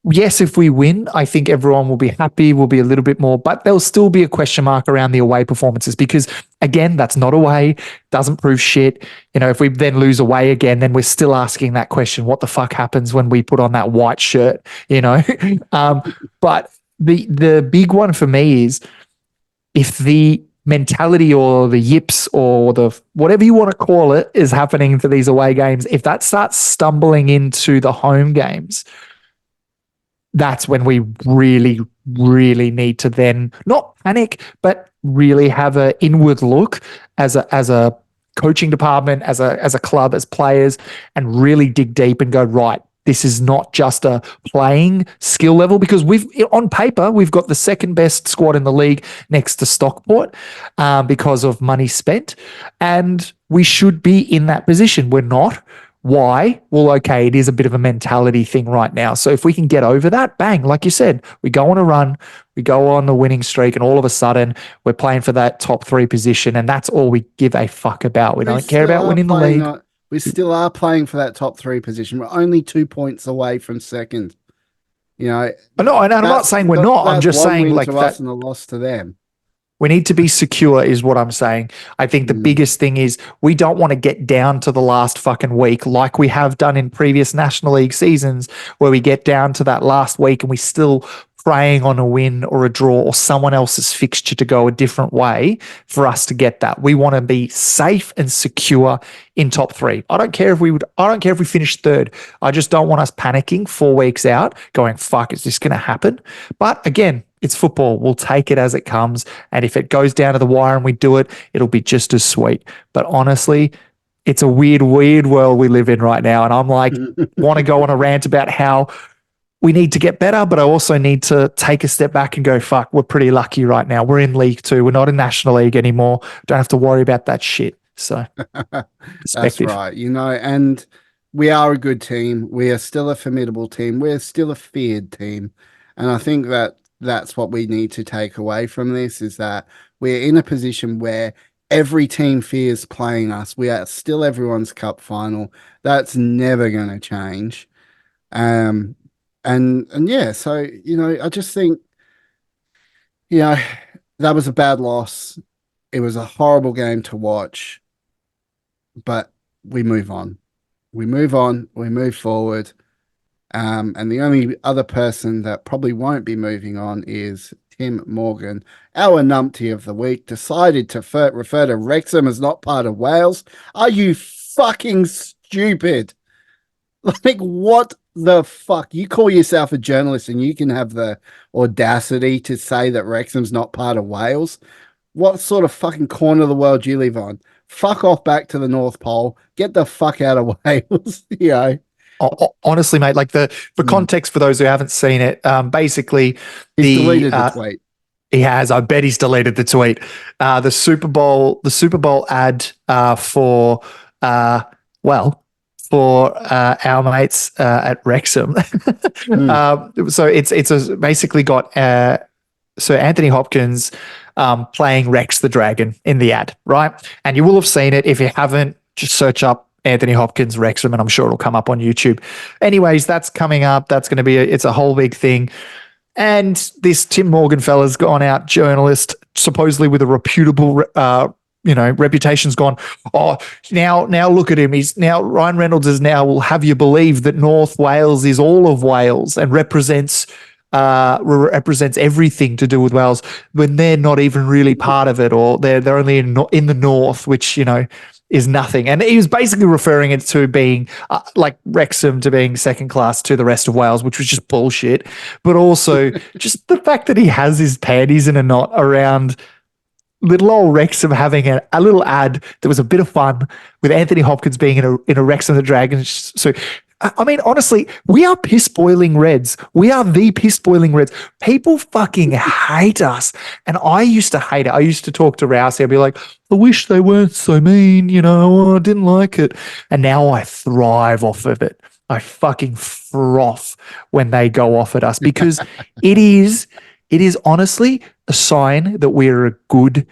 Yes, if we win, I think everyone will be happy, will be a little bit more, but there'll still be a question mark around the away performances because, again, that's not away, doesn't prove shit. If we then lose away again, then we're still asking that question, what the fuck happens when we put on that white shirt, But the big one for me is if the mentality or the yips or the whatever you want to call it is happening for these away games, if that starts stumbling into the home games, that's when we really, really need to then not panic, but really have an inward look as a coaching department, as a club, as players, and really dig deep and go, right, this is not just a playing skill level because on paper, we've got the second best squad in the league next to Stockport because of money spent. And we should be in that position. We're not. Why? Well, okay, it is a bit of a mentality thing right now. So if we can get over that, bang, like you said, we go on a run, we go on the winning streak, and all of a sudden we're playing for that top 3 position, and that's all we give a fuck about. We don't care about winning the league. We still are playing for that top 3 position. We're only 2 points away from second. No, and I'm not saying we're not. I'm just saying to us and a loss to them. We need to be secure is what I'm saying. I think the biggest thing is we don't want to get down to the last fucking week like we have done in previous National League seasons where we get down to that last week and we still praying on a win or a draw or someone else's fixture to go a different way for us to get that. We want to be safe and secure in top 3. I don't care if we finish 3rd. I just don't want us panicking 4 weeks out going, fuck, is this going to happen? But again, it's football. We'll take it as it comes. And if it goes down to the wire and we do it, it'll be just as sweet. But honestly, it's a weird, weird world we live in right now. And I'm like, want to go on a rant about how we need to get better, but I also need to take a step back and go, fuck, we're pretty lucky right now. We're in League 2. We're not in National League anymore. Don't have to worry about that shit. So that's right. And we are a good team. We are still a formidable team. We're still a feared team. And I think that's what we need to take away from this is that we're in a position where every team fears playing us. We are still everyone's cup final. That's never going to change. And yeah, so, I just think, that was a bad loss. It was a horrible game to watch, but we move on. We move on. We move forward. And the only other person that probably won't be moving on is Tim Morgan, our numpty of the week, decided to refer to Wrexham as not part of Wales. Are you fucking stupid? Like, what the fuck? You call yourself a journalist and you can have the audacity to say that Wrexham's not part of Wales? What sort of fucking corner of the world do you live on? Fuck off back to the North Pole. Get the fuck out of Wales, Honestly, mate, like for context for those who haven't seen it, basically He's deleted the tweet. He has. I bet he's deleted the tweet. The Super Bowl ad for our mates at Wrexham. So it's basically got so Anthony Hopkins playing Rex the Dragon in the ad, right? And you will have seen it. If you haven't, just search up Anthony Hopkins Wrexham, and I'm sure it'll come up on YouTube. Anyways, that's coming up. That's going to be it's a whole big thing. And this Tim Morgan fella's gone out, journalist, supposedly with a reputable, reputation's gone. Oh, now look at him. Ryan Reynolds will have you believe that North Wales is all of Wales and represents everything to do with Wales when they're not even really part of it, or they're only in the north, which is nothing. And he was basically referring it to being like Wrexham to being second class to the rest of Wales, which was just bullshit. But also just the fact that he has his panties in a knot around little old Wrexham having a little ad that was a bit of fun with Anthony Hopkins being in a Wrexham the Dragon. So, I mean, honestly, we are piss boiling Reds. We are the piss boiling Reds. People fucking hate us. And I used to hate it. I used to talk to Rousey. I'd be like, I wish they weren't so mean, I didn't like it. And now I thrive off of it. I fucking froth when they go off at us because it is honestly a sign that we're a good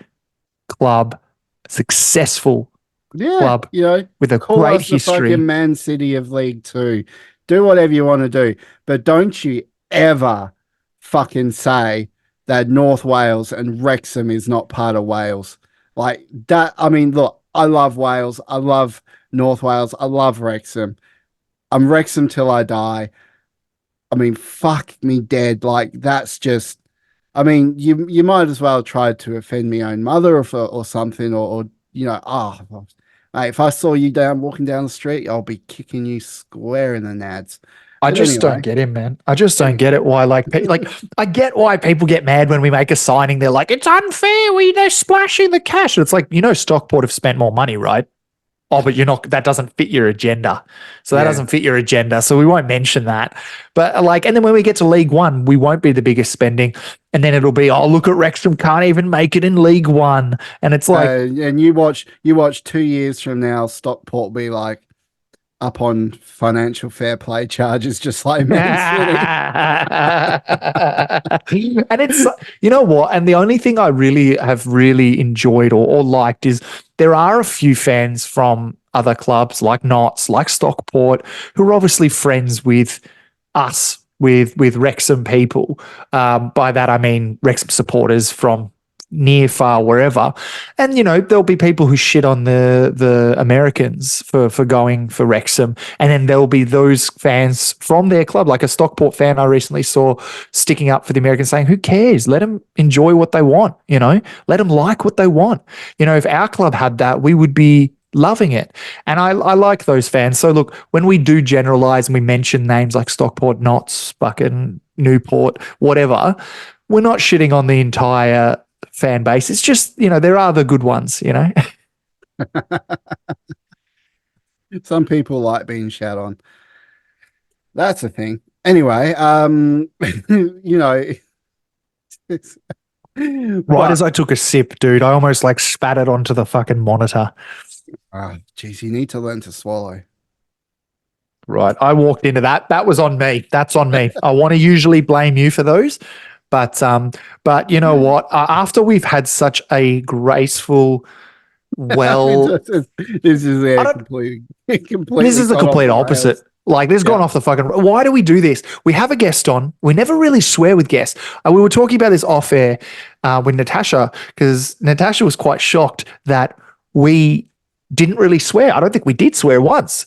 club, successful club with a call great us history. The fucking Man City of League Two. Do whatever you want to do, but don't you ever fucking say that North Wales and Wrexham is not part of Wales. Like that. I mean, look, I love Wales. I love North Wales. I love Wrexham. I'm Wrexham till I die. I mean, fuck me dead. Like that's just. I mean, you might as well try to offend my own mother or something, or mate, if I saw you walking down the street, I'll be kicking you square in the nads. I just don't get him, man. I just don't get it. Why, I get why people get mad when we make a signing. They're like, it's unfair. They're splashing the cash. And it's like, Stockport have spent more money, right? Oh, but that doesn't fit your agenda. So that doesn't fit your agenda. So we won't mention that. But and then when we get to League One, we won't be the biggest spending. And then it'll be, oh, look at Wrexham can't even make it in League One. And it's like, and you watch 2 years from now, Stockport will be like up on financial fair play charges, just like Man City. And it's, you know what? And the only thing I have really enjoyed or liked is there are a few fans from other clubs like Notts, like Stockport, who are obviously friends with us, with Wrexham people. By that, I mean Wrexham supporters from near, far, wherever. And, there'll be people who shit on the Americans for going for Wrexham. And then there'll be those fans from their club, like a Stockport fan I recently saw sticking up for the Americans saying, who cares? Let them enjoy what they want, let them like what they want. If our club had that, we would be loving it. And I like those fans. So look, when we do generalize and we mention names like Stockport, Notts, fucking Newport, whatever, we're not shitting on the entire fan base. It's just, there are the good ones, Some people like being shat on. That's a thing. Anyway, right as I took a sip, dude, I almost spat it onto the fucking monitor. Geez, you need to learn to swallow. Right. I walked into that. That was on me. That's on me. I want to usually blame you for those. But you know what? After we've had such a graceful, this is a complete this is the complete opposite. Like, this has gone off the fucking. Why do we do this? We have a guest on. We never really swear with guests. We were talking about this off air with Natasha, because Natasha was quite shocked that we didn't really swear. I don't think we did swear once.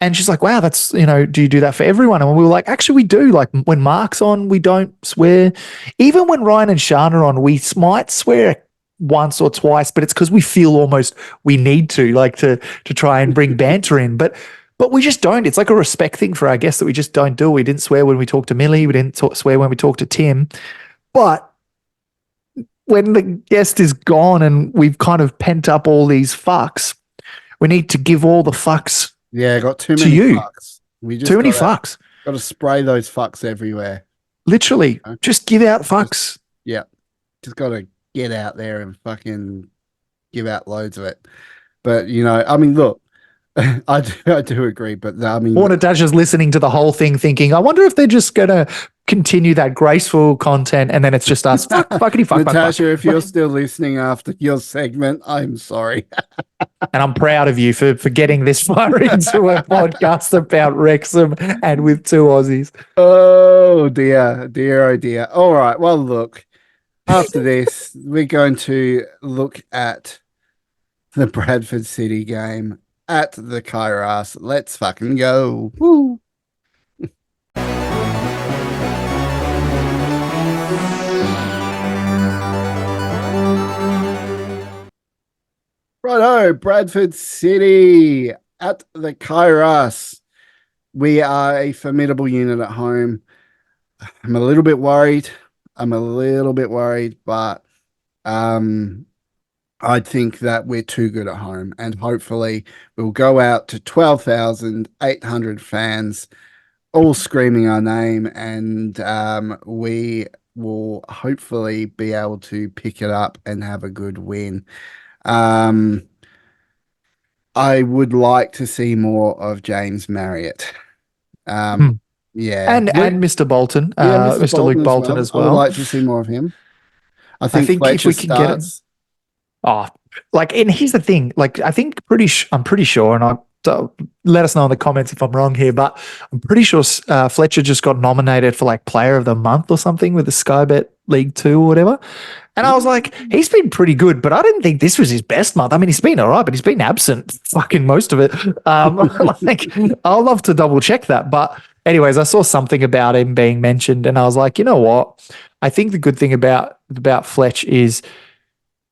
And she's like, wow, that's, do you do that for everyone? And we were like, actually, we do. Like, when Mark's on, we don't swear. Even when Ryan and Shana are on, we might swear once or twice, but it's because we feel almost we need to try and bring banter in. But we just don't. It's like a respect thing for our guests that we just don't do. We didn't swear when we talked to Millie. We didn't swear when we talked to Tim. But when the guest is gone and we've kind of pent up all these fucks, we need to give all the fucks. Yeah, got too many fucks. We just Too many got fucks. to spray those fucks everywhere. Literally, Okay. just give out fucks. Yeah, just got to get out there and fucking give out loads of it. But I mean, look, I do agree. But I mean, Or Natasha's listening to the whole thing thinking, I wonder if they're just going to continue that graceful content and then it's just us. Fuckity fuck, Natasha, fuck. if you're still listening after your segment, I'm sorry. And I'm proud of you for getting this far into a podcast about Wrexham and with two Aussies. Oh dear, dear, oh dear. All right. Well, look, after this, we're going to look at the Bradford City game at the Kairos. Let's fucking go. Woo. Righto, Bradford City at the Kairos. We are a formidable unit at home. I'm a little bit worried. But I think that we're too good at home, and hopefully we'll go out to 12,800 fans, all screaming our name, and we will hopefully be able to pick it up and have a good win. I would like to see more of James Marriott. Yeah, And Mr. Bolton, Mr. Luke Bolton as I would well. like to see more of him. I think if Fletcher we can get him. starts. Oh, and here's the thing. I think I'm pretty sure, and let us know in the comments if I'm wrong here, but I'm pretty sure Fletcher just got nominated for Player of the Month or something with the Sky Bet League 2 or whatever. And I was like, he's been pretty good, but I didn't think this was his best month. I mean, he's been all right, but he's been absent fucking most of it. I'll love to double check that. But anyways, I saw something about him being mentioned and I was like, you know what? I think the good thing about Fletch is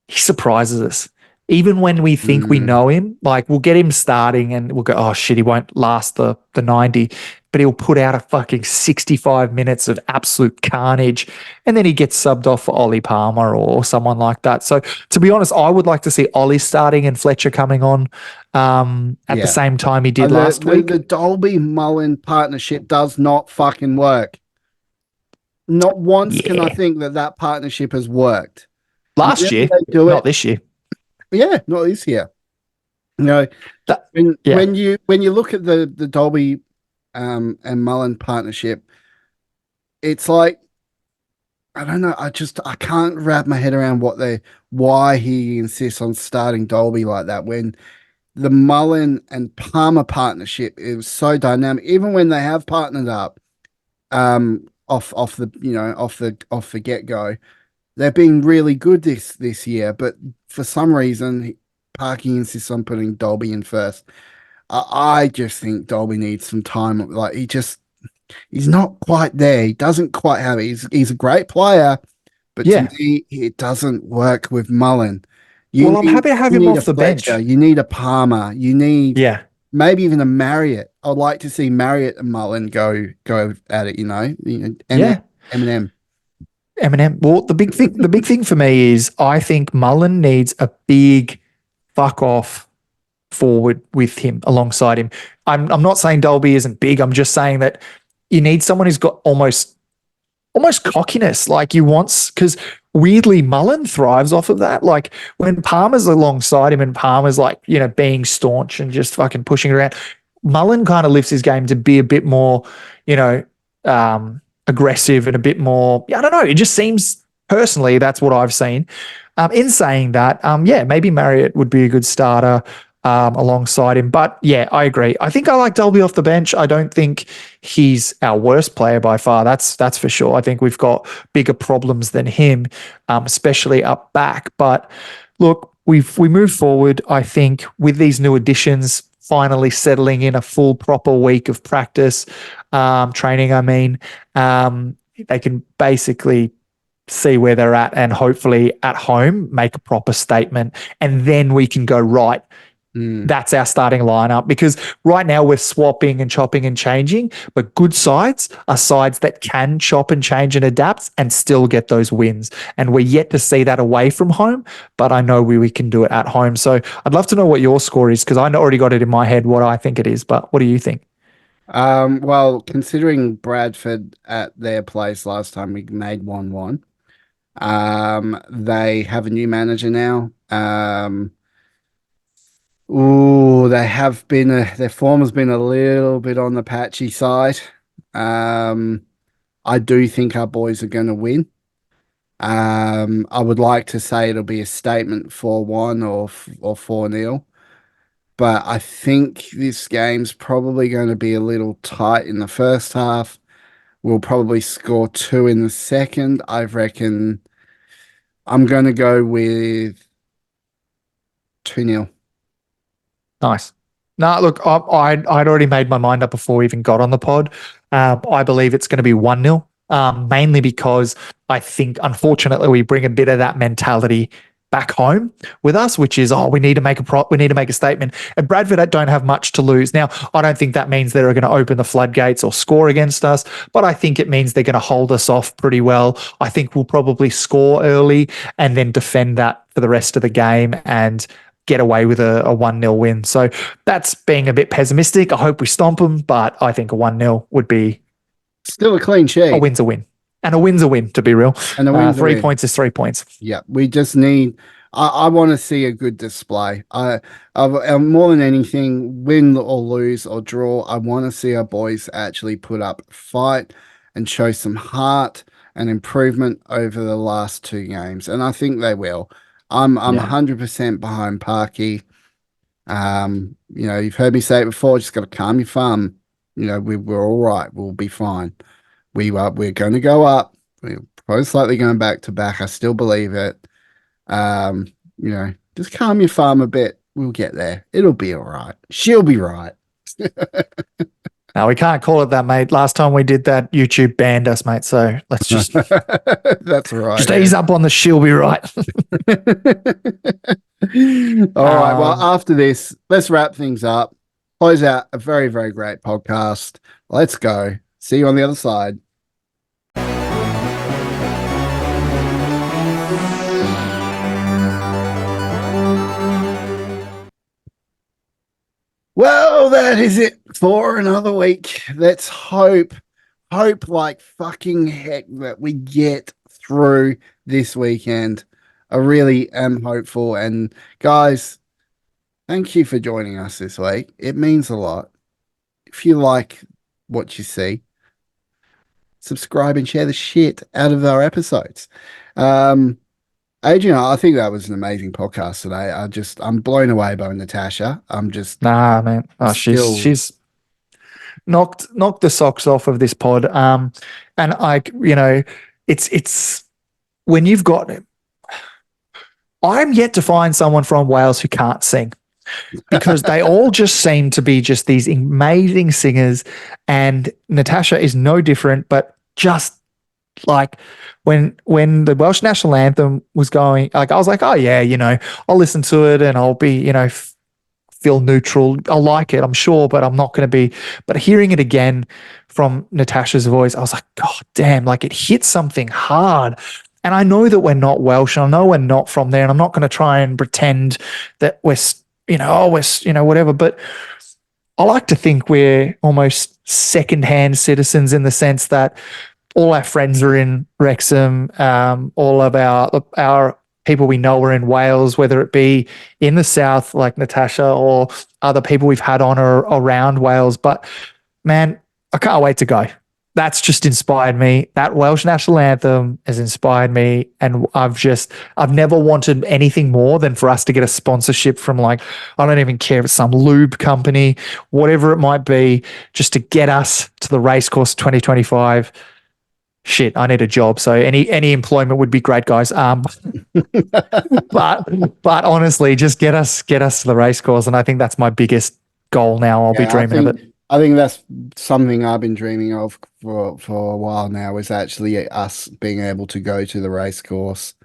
he surprises us. Even when we think we know him, we'll get him starting and we'll go, oh shit, he won't last the 90, but he'll put out a fucking 65 minutes of absolute carnage and then he gets subbed off for Ollie Palmer or someone like that. So to be honest, I would like to see Ollie starting and Fletcher coming on at the same time he did last week. The Dolby-Mullen partnership does not fucking work. Not once can I think that partnership has worked. Last year, not this year. Yeah, not this year. When you look at the Dolby and Mullen partnership, it's like I don't know. I can't wrap my head around why he insists on starting Dolby like that when the Mullen and Palmer partnership is so dynamic. Even when they have partnered up, off the get go. They've been really good this year, but for some reason, Parky insists on putting Dolby in first. I just think Dolby needs some time. He's not quite there. He doesn't quite have it. He's a great player, but to me, it doesn't work with Mullen. I'm happy to have him off the bench. You need a Palmer. You need maybe even a Marriott. I'd like to see Marriott and Mullen go at it. Eminem. Well, the big thing for me is I think Mullen needs a big fuck off forward with him alongside him. I'm not saying Dolby isn't big. I'm just saying that you need someone who's got almost cockiness. Because weirdly Mullen thrives off of that. When Palmer's alongside him and Palmer's being staunch and just fucking pushing it around, Mullen kind of lifts his game to be a bit more, aggressive and a bit more, I don't know. It just seems, personally, that's what I've seen. In saying that, maybe Marriott would be a good starter alongside him. But yeah, I agree. I think I like Dolby off the bench. I don't think he's our worst player by far. That's for sure. I think we've got bigger problems than him, especially up back. But look, we move forward, I think, with these new additions finally settling in a full proper week of practice, training, they can basically see where they're at and hopefully at home make a proper statement. And then we can go, right, that's our starting lineup. Because right now we're swapping and chopping and changing, but good sides are sides that can chop and change and adapt and still get those wins. And we're yet to see that away from home, but I know we can do it at home. So I'd love to know what your score is because I already got it in my head what I think it is, but what do you think? Well, considering Bradford at their place last time we made 1-1. They have a new manager now. They have been their form has been a little bit on the patchy side. I do think our boys are going to win. I would like to say it'll be a statement 4-1 or 4-0. But I think this game's probably going to be a little tight in the first half. We'll probably score 2 in the second. I reckon I'm going to go with 2-0. Nice. No, look, I'd already made my mind up before we even got on the pod. I believe it's going to be 1-0, mainly because I think, unfortunately, we bring a bit of that mentality back home with us, which is, we need to make a statement. And Bradford don't have much to lose. Now, I don't think that means they're going to open the floodgates or score against us, but I think it means they're going to hold us off pretty well. I think we'll probably score early and then defend that for the rest of the game and get away with a 1-0 win. So that's being a bit pessimistic. I hope we stomp them, but I think a 1-0 would be still a clean sheet. A win's a win. And a win's a win, to be real. And a win's 3 points is 3 points. Yeah, we just need. I want to see a good display. I more than anything, win or lose or draw, I want to see our boys actually put up a fight and show some heart and improvement over the last 2 games, and I think they will. I'm 100% behind Parky. You've heard me say it before. Just got to calm your farm. We're all right. We'll be fine. We're going to go up. We're most likely going back to back. I still believe it. Just calm your farm a bit. We'll get there. It'll be all right. She'll be right. No, we can't call it that, mate. Last time we did that, YouTube banned us, mate. So let's just that's right. Just ease up on the she'll be right. All right. Well, after this, let's wrap things up. Close out a very, very great podcast. Let's go. See you on the other side. Well, that is it for another week. Let's hope like fucking heck that we get through this weekend. I really am hopeful. And guys, thank you for joining us this week. It means a lot. If you like what you see, subscribe and share the shit out of our episodes. Adrian, I think that was an amazing podcast today. I'm blown away by Natasha. I'm just man. Oh, she's knocked the socks off of this pod. And it's when you've got. I'm yet to find someone from Wales who can't sing, because they all just seem to be just these amazing singers, and Natasha is no different. But just like when the Welsh national anthem was going, like I was like, oh yeah, I'll listen to it and I'll be, feel neutral. I'll like it, I'm sure, but I'm not going to be. But hearing it again from Natasha's voice, I was like, God damn, like it hit something hard. And I know that we're not Welsh, and I know we're not from there, and I'm not going to try and pretend that we're whatever. But I like to think we're almost secondhand citizens in the sense that all our friends are in Wrexham. All of our people we know are in Wales, whether it be in the south like Natasha or other people we've had on or around Wales. But man, I can't wait to go. That's just inspired me. That Welsh national anthem has inspired me. And I've never wanted anything more than for us to get a sponsorship from, like, I don't even care if it's some lube company, whatever it might be, just to get us to the racecourse 2025. Shit, I need a job. So any employment would be great, guys. But honestly, just get us to the racecourse. And I think that's my biggest goal now. I'll be dreaming of it. I think that's something I've been dreaming of for a while now, is actually us being able to go to the racecourse,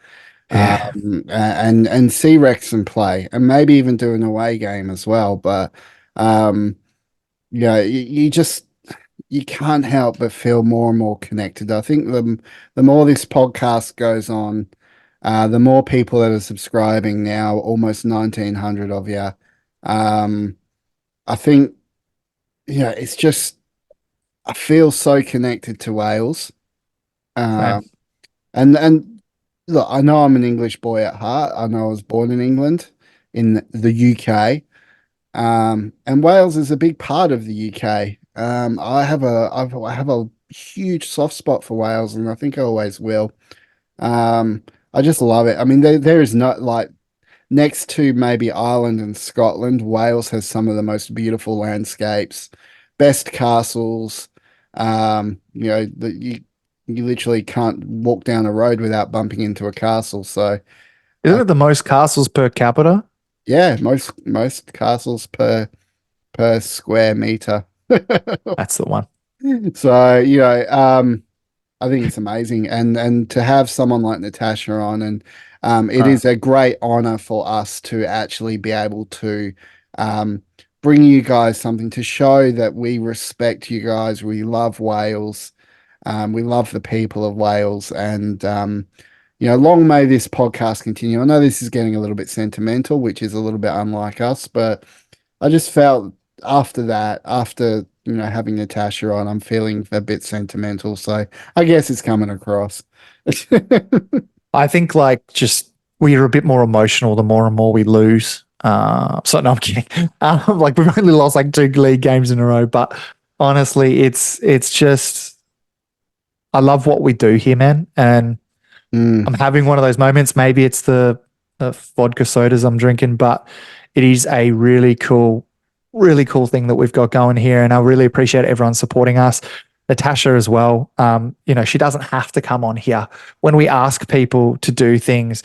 and see Wrexham play, and maybe even do an away game as well. But you can't help but feel more and more connected. I think the more this podcast goes on, the more people that are subscribing now, almost 1,900 of you. I think, it's just I feel so connected to Wales. Same. And look, I know I'm an English boy at heart. I know I was born in England, in the UK. And Wales is a big part of the UK. I have a huge soft spot for Wales, and I think I always will. I just love it. I mean, there is no like next to maybe Ireland and Scotland, Wales has some of the most beautiful landscapes, best castles. You literally can't walk down a road without bumping into a castle. So Isn't it the most castles per capita? yeah, most castles per square meter. That's the one. So, I think it's amazing. And to have someone like Natasha on, and it is a great honor for us to actually be able to bring you guys something to show that we respect you guys. We love Wales. We love the people of Wales. And long may this podcast continue. I know this is getting a little bit sentimental, which is a little bit unlike us, but I just felt after having Natasha on, I'm feeling a bit sentimental. So I guess it's coming across. I think like just we're a bit more emotional the more and more we lose. So no, I'm kidding. Like we've only lost like 2 league games in a row, but honestly, it's just I love what we do here, man, and I'm having one of those moments. Maybe it's the vodka sodas I'm drinking, but it is a really cool thing that we've got going here, and I really appreciate everyone supporting us. Natasha as well. She doesn't have to come on here. When we ask people to do things,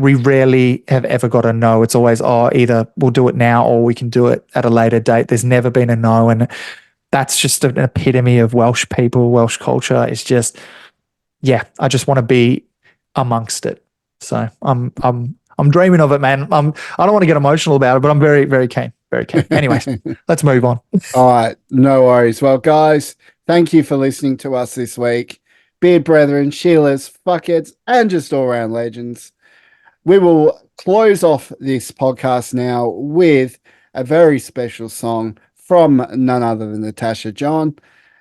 we rarely have ever got a no. It's always, either we'll do it now or we can do it at a later date. There's never been a no, and that's just an epitome of Welsh people, Welsh culture. It's just, yeah, I just want to be amongst it. So I'm dreaming of it, man. I don't want to get emotional about it, but I'm very, very keen. Very keen. Anyways, let's move on. All right, no worries. Well, guys, thank you for listening to us this week. Beard brethren, Sheilas, fuckheads, and just all-round legends. We will close off this podcast now with a very special song from none other than Natasha John.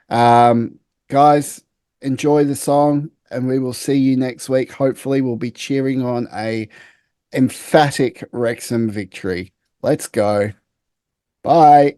Guys, enjoy the song, and we will see you next week. Hopefully, we'll be cheering on a emphatic Wrexham victory. Let's go. Bye.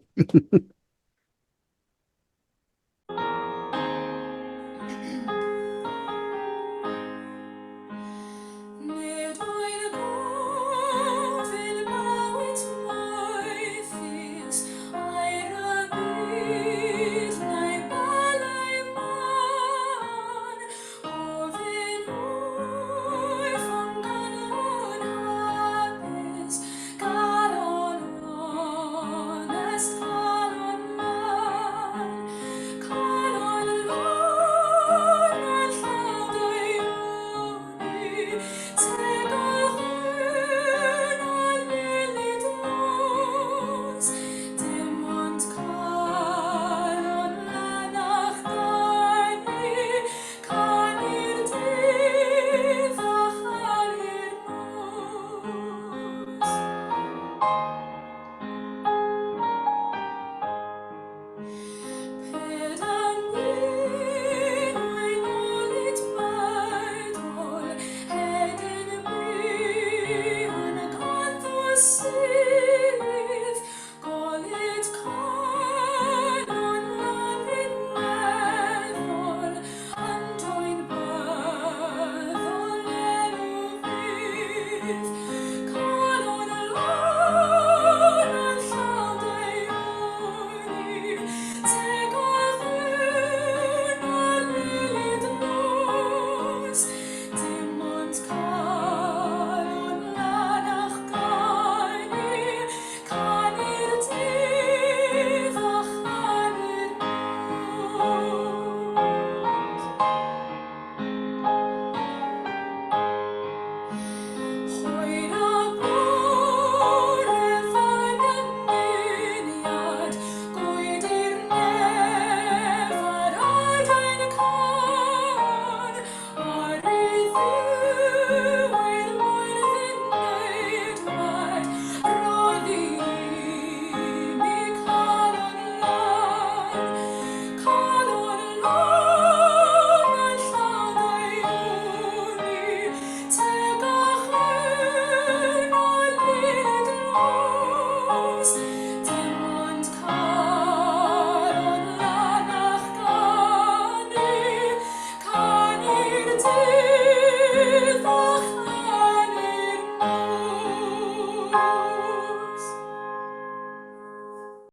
Everything